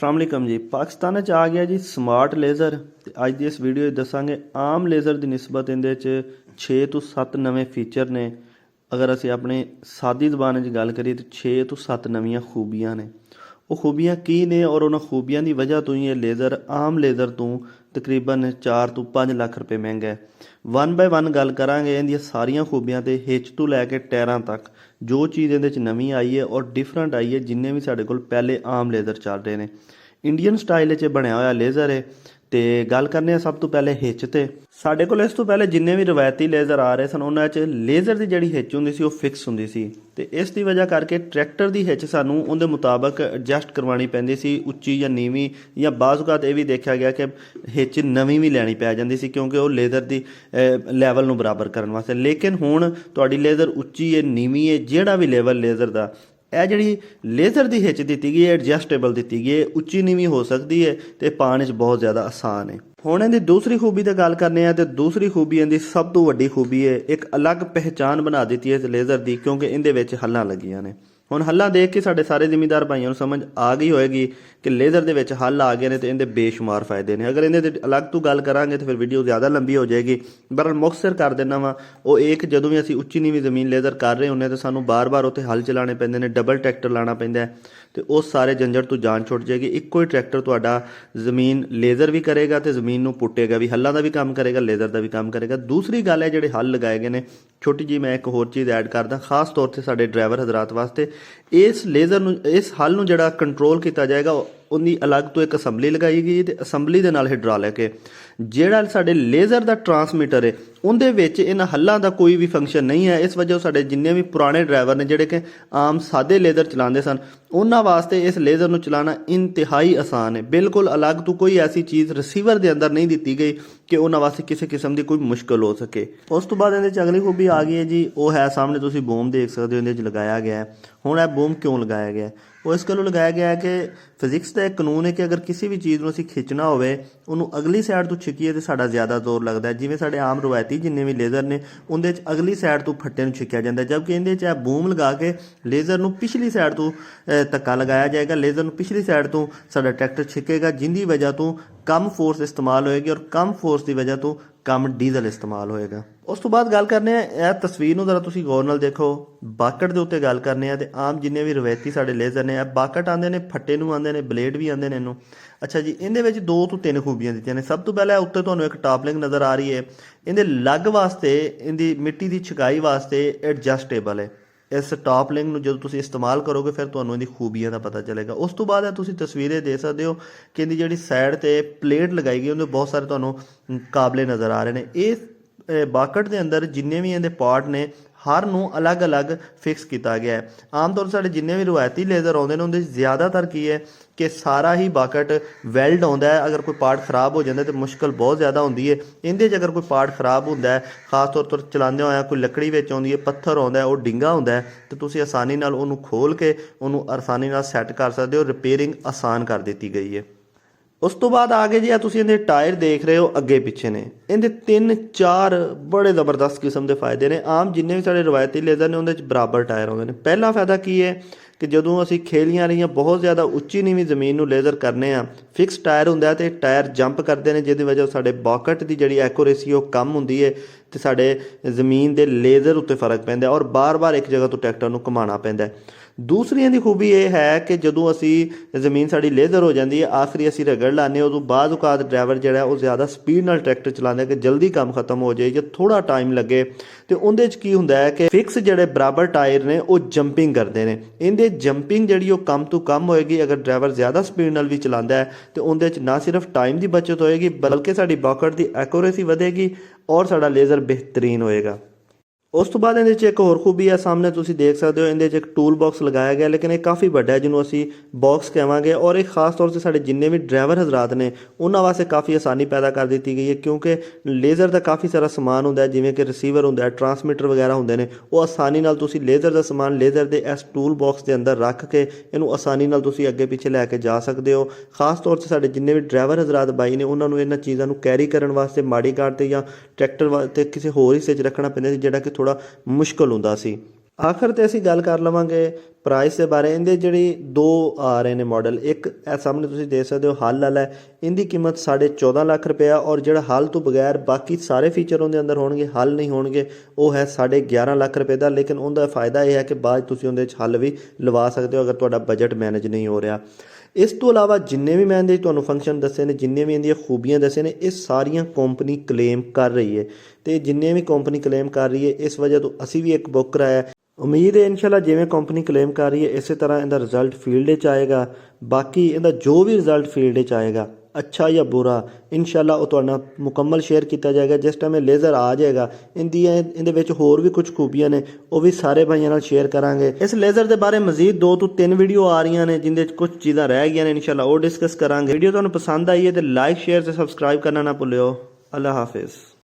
अस्सलाम जी। पाकिस्तान आ गया जी smart laser. ते अज की इस वीडियो दसांगे आम लेज़र की निस्बत इहदे च 6 ਤੋਂ 7 नवे फीचर ने। अगर असी अपनी सादी जबान गल करिए तो 6 ਤੋਂ 7 नवीं खूबियां ने। वो खूबियां की ने और उन्होंने खूबियां की वजह तो ही ये लेज़र आम लेज़र तो तकरीबन 4 ਤੋਂ 5 ਲੱਖ रुपए महंगा है। वन बाय वन गल करांगे इहदियां सारियां खूबियां ते हिच तो लैके टायरां तक जो चीज़ इहदे च नवीं आई है और डिफरेंट आई है जिन्ने भी साडे कोल पहले आम लेज़र चल रहे हैं। इंडियन स्टाइल च बनया होया लेज़र है। तो गल करने सब तो पहले हिच ते साडे कोल इस तो पहले जिन्ने भी रवायती लेज़र आ रहे सन उन्हां च लेज़र की जिहड़ी हिच हुंदी सी ओह फिक्स हुंदी सी ते इस दी वजह करके ट्रैक्टर की हिच सानूं उहदे मुताबक एडजस्ट करवानी पैंदी सी, उच्ची या नीवीं, या बाज़ औकात ये भी देखा गया कि हिच नवीं भी लैनी पै जांदी सी क्योंकि वो लेज़र की लैवल नूं बराबर करन वास्ते। लेकिन हुण तुहाडी लेज़र उच्ची है नीवीं है जिहड़ा भी लेवल लेज़र का यह जी लेज़र की हिच दी गई है एडजस्टेबल दी गई है, उच्ची नीवीं हो सकती है तो पाने बहुत ज़्यादा आसान है। हुण इहदी दूसरी खूबी की गल करने हैं तो दूसरी खूबी इहदी सब तो वड्डी खूबी है, एक अलग पहचान बना दी है इस लेज़र की क्योंकि इहदे विच हल्लां लगियां ने। हुण हल्लां देख के साडे सारे जिमीदार भाइयों समझ आ गई होएगी कि लेज़र दे विच हल आ गए ने तो इहदे बेशुमार फायदे ने। अगर इहदे अलग तो गल करांगे तो फिर वीडियो ज़्यादा लंबी हो जाएगी, पर मुख्तसर कर देना वा। वो एक जदों भी असीं उच्ची नीवीं ज़मीन लेज़र कर रहे होंगे तो सानूं बार बार उत्थे हल चलाने पैंदे ने, डबल ट्रैक्टर लाना पैंदा है तो उस सारे झंझट तो जान छुट जाएगी। इक्को ही ट्रैक्टर तुहाडा ज़मीन लेज़र भी करेगा तो ज़मीन नूं पुट्टेगा भी, हल्लां दा भी काम करेगा, लेज़र का भी काम करेगा। दूसरी गल है जिहड़े हल लगाए गए ने, छोटी जी मैं एक होर चीज़ ऐड करदा खास तौर पर साडे ड्राइवर हजरात वास्ते। इस लेज़र नूं इस हल नूं जिहड़ा कंट्रोल किया जाएगा उनकी अलग तो एक असैम्बली लगाई गई तो असैम्बली के नाल हाइड्रोलिक है। जिहड़ा साडे लेज़र का ट्रांसमीटर है उहदे विच इन्हां हल्लां दा कोई भी फंक्शन नहीं है। इस वजह साडे जिन्ने भी पुराने ड्राइवर ने जिहड़े कि आम सादे लेज़र चलाते सन उन्हां वास्ते इस लेज़र नूं चलाना इंतहाई आसान है। बिल्कुल अलग तो कोई ऐसी चीज़ रिसीवर के अंदर नहीं दी गई कि उन्हां वास्ते किसी किस्म की कोई मुश्किल हो सके। उस तो बाद इहदे च अगली खूबी आ गई है जी, वो है सामने तुसीं बूम देख सकते हो, इहदे च लगाया गया है। हुण यह बूम क्यों लगाया गया है? वो इस गल्लों लगाया गया है कि फिजिक्स का एक कानून है कि अगर किसी भी चीज़ को असीं खिंचना होवे उन्होंने अगली साइड तो छिकीए तो साडा ज़्यादा जोर लगता है। जिवें साडे आम रवायती जिन्ने भी लेज़र ने उहदे च अगली साइड तो फट्टे नूं छिकिया जाता है, जबकि इहदे च बूम लगा के लेज़र नूं पिछली साइड तो धक्का लगाया जाएगा, लेज़र नूं पिछली साइड तो साडा ट्रैक्टर छिकेगा जिंदी वजह तो कम फोर्स इस्तेमाल होएगी और कम फोर्स की वजह तो कम डीजल इस्तेमाल होएगा। उस तो बाद गल करने यह तस्वीर नूं जरा तुसीं गौर नाल देखो, बाकट के उत्ते गल करने तो आम जिन्ने भी रवायती साडे लेज़र ने बाकट आंदे ने, फट्टे नूं आंदे ने, ब्लेड भी आंदे ने इनू। अच्छा जी, इहदे विच 2 ਤੋਂ 3 खूबियां दित्तियां ने। सब तो पहले उत्ते तुहानूं एक टॉप लिंक नज़र आ रही है, इहदे लग वास्ते इहदी मिट्टी की छकाई वास्ते एडजस्टेबल है। इस टॉप लिंक नूं जदों तुसीं इस्तेमाल करोगे फिर तुहानूं इहदी खूबियां का पता चलेगा। उस तो बाद तुसीं तस्वीरें दे सकते हो कि इहदी जिहड़ी साइड ते प्लेट लगाई गई उहदे बहुत सारे तुहानूं काबले नज़र आ रहे हैं। इस बाकट के अंदर जिन्ने भी इहदे पार्ट ने हर नूं अलग अलग फिक्स किया गया है। आम तौर पर साडे जिन्ने भी रवायती लेज़र आउंदे ने उहदे ज़्यादातर की है कि सारा ही बाकट वैल्ड आउंदा है। अगर कोई पार्ट खराब हो जाता है तो मुश्किल बहुत ज़्यादा होंदी है। इहदे च अगर कोई पार्ट खराब होंदा है, खास तौर पर चलाते होया कोई लकड़ी विच आउंदी है, पत्थर आउंदा है, वो डिंगा होंदा है तो तुसीं आसानी नाल उहनूं खोल के उहनूं आसानी नाल सैट कर सकते हो। रिपेयरिंग आसान कर दी गई है। उस तो बाद आ गए जी तुसीं इहदे टायर देख रहे हो अगे पिछे ने, इहदे 3-4 बड़े जबरदस्त किस्म के फायदे ने। आम जिन्ने भी साडे रवायती लेज़र ने उहदे बराबर टायर आउंदे ने। पहला फायदा की है कि जदों असीं खेलियां रहियां बहुत ज़्यादा उच्ची नीवीं जमीन नूं लेज़र करने आ, फिक्स टायर हुंदा ते टायर जंप करते हैं जिहदी वजह साडे बाकट की जिहड़ी एक्यूरेसी वो कम हुंदी है तो साडे जमीन के लेज़र उत्ते फर्क पैंदा और बार बार एक जगह तो ट्रैक्टर नूं घुमाना पैंदा है। दूसरी इहदी खूबी यह है कि जदों असीं जमीन साडी लेज़र हो जाती है आखिरी असीं रगड़ लाने उदों बाज़ औकात ड्राइवर जिहड़ा वो ज़्यादा स्पीड नाल ट्रैक्टर चलांदा कि जल्दी काम खत्म हो जाए या थोड़ा टाइम लगे तो उहदे च की हुंदा है कि फिक्स जिहड़े बराबर टायर ने वो जंपिंग करते हैं। इहदे जंपिंग जिहड़ी वो कम तो कम होएगी अगर ड्राइवर ज़्यादा स्पीड नाल भी चलांदा है तो उहदे च ना सिर्फ टाइम की बचत होएगी बल्कि साडी बाकट की एक्यूरेसी वधेगी और साडा लेज़र बेहतरीन होएगा। उस तो बाद इहदे च एक होर खूबी है, सामने तुसीं देख सकते हो इहदे च एक टूल बॉक्स लगाया गया लेकिन ये काफ़ी बड़ा है जिन्होंने असीं बॉक्स कहांगे और एक खास तौर से साडे जिन्ने भी ड्राइवर हजरात ने उन्हां वास्ते काफ़ी आसानी पैदा कर दी गई है क्योंकि लेज़र का काफ़ी सारा समान हुंदा है जिवें कि रिसीवर हुंदा है, ट्रांसमीटर वगैरह हुंदे ने, वो आसानी नाल तुसीं लेज़र का समान लेज़र के इस टूल बॉक्स के अंदर रख के इहनूं आसानी नाल तुसीं अगे पिछे लैके जा सकते हो। खास तौर से साडे जिन्ने भी ड्राइवर हजरात बाई ने उन्हां नूं इन्हां चीज़ां नूं कैरी करन वास्ते माड़ी कार ते या ट्रैक्टर वास्ते किसी होर हिस्से च रखना पैंदा सी जिहड़ा कि थोड़ा मुश्किल हुंदा सी। आखिर ते असीं गल कर लवांगे ਪ੍ਰਾਈਸ ਦੇ ਬਾਰੇ ਇਹਦੇ ਜਿਹੜੀ ਦੋ ਆ ਰਹੇ ਨੇ ਮਾਡਲ, ਇੱਕ ਇਹ ਸਾਹਮਣੇ ਤੁਸੀਂ ਦੇਖ ਸਕਦੇ ਹੋ ਹੱਲ ਵਾਲਾ ਹੈ, ਇਹਦੀ ਕੀਮਤ 14.5 ਲੱਖ ਰੁਪਇਆ, ਔਰ ਜਿਹੜਾ ਹੱਲ ਤੋਂ ਬਗੈਰ ਬਾਕੀ ਸਾਰੇ ਫੀਚਰ ਉਹਦੇ ਅੰਦਰ ਹੋਣਗੇ, ਹੱਲ ਨਹੀਂ ਹੋਣਗੇ, ਉਹ ਹੈ 11.5 ਲੱਖ ਰੁਪਏ ਦਾ। ਲੇਕਿਨ ਉਹਦਾ ਫਾਇਦਾ ਇਹ ਹੈ ਕਿ ਬਾਅਦ ਤੁਸੀਂ ਉਹਦੇ 'ਚ ਹੱਲ ਵੀ ਲਵਾ ਸਕਦੇ ਹੋ ਅਗਰ ਤੁਹਾਡਾ ਬਜਟ ਮੈਨੇਜ ਨਹੀਂ ਹੋ ਰਿਹਾ। ਇਸ ਤੋਂ ਇਲਾਵਾ ਜਿੰਨੇ ਵੀ ਮੈਂ ਇਹਦੇ ਤੁਹਾਨੂੰ ਫੰਕਸ਼ਨ ਦੱਸੇ ਨੇ, ਜਿੰਨੇ ਵੀ ਇਹਦੀਆਂ ਖੂਬੀਆਂ ਦੱਸੇ ਨੇ, ਇਹ ਸਾਰੀਆਂ ਕੰਪਨੀ ਕਲੇਮ ਕਰ ਰਹੀ ਹੈ, ਤੇ ਜਿੰਨੇ ਵੀ ਕੰਪਨੀ ਕਲੇਮ ਕਰ ਰਹੀ ਹੈ ਇਸ ਵਜ੍ਹਾ ਤੋਂ ਅਸੀਂ ਵੀ ਇੱਕ ਬੁੱਕ ਕਰਾਇਆ। ਉਮੀਦ ਹੈ ਇਨਸ਼ਾਅੱਲਾ ਜਿਵੇਂ ਕੰਪਨੀ ਕਲੇਮ ਕਰ ਰਹੀ ਹੈ ਇਸੇ ਤਰ੍ਹਾਂ ਇਹਦਾ ਰਿਜ਼ਲਟ ਫੀਲਡ 'ਚ ਆਏਗਾ। ਬਾਕੀ ਇਹਦਾ ਜੋ ਵੀ ਰਿਜ਼ਲਟ ਫੀਲਡ 'ਚ ਆਏਗਾ, ਅੱਛਾ ਜਾਂ ਬੁਰਾ, ਇਨਸ਼ਾਅੱਲਾ ਉਹ ਤੁਹਾਡੇ ਨਾਲ ਮੁਕੰਮਲ ਸ਼ੇਅਰ ਕੀਤਾ ਜਾਏਗਾ। ਜਿਸ ਟਾਈਮ ਇਹ ਲੇਜ਼ਰ ਆ ਜਾਏਗਾ, ਇਹਦੇ ਵਿੱਚ ਹੋਰ ਵੀ ਕੁਝ ਖੂਬੀਆਂ ਨੇ, ਉਹ ਵੀ ਸਾਰੇ ਭਾਈਆਂ ਨਾਲ ਸ਼ੇਅਰ ਕਰਾਂਗੇ। ਇਸ ਲੇਜ਼ਰ ਦੇ ਬਾਰੇ ਮਜ਼ੀਦ 2 ਤੋਂ 3 ਵੀਡੀਓ ਆ ਰਹੀਆਂ ਨੇ ਜਿੰਦੇ 'ਚ ਕੁਝ ਚੀਜ਼ਾਂ ਰਹਿ ਗਈਆਂ ਨੇ, ਇਨਸ਼ਾਅੱਲਾ ਉਹ ਡਿਸਕਸ ਕਰਾਂਗੇ। ਵੀਡੀਓ ਤੁਹਾਨੂੰ ਪਸੰਦ ਆਈ ਹੈ ਤੇ ਲਾਈਕ, ਸ਼ੇਅਰ ਤੇ ਸਬਸਕ੍ਰਾਈਬ ਕਰਨਾ ਨਾ ਭੁੱਲਿਓ। ਅੱਲਾ ਹਾਫਿਜ਼।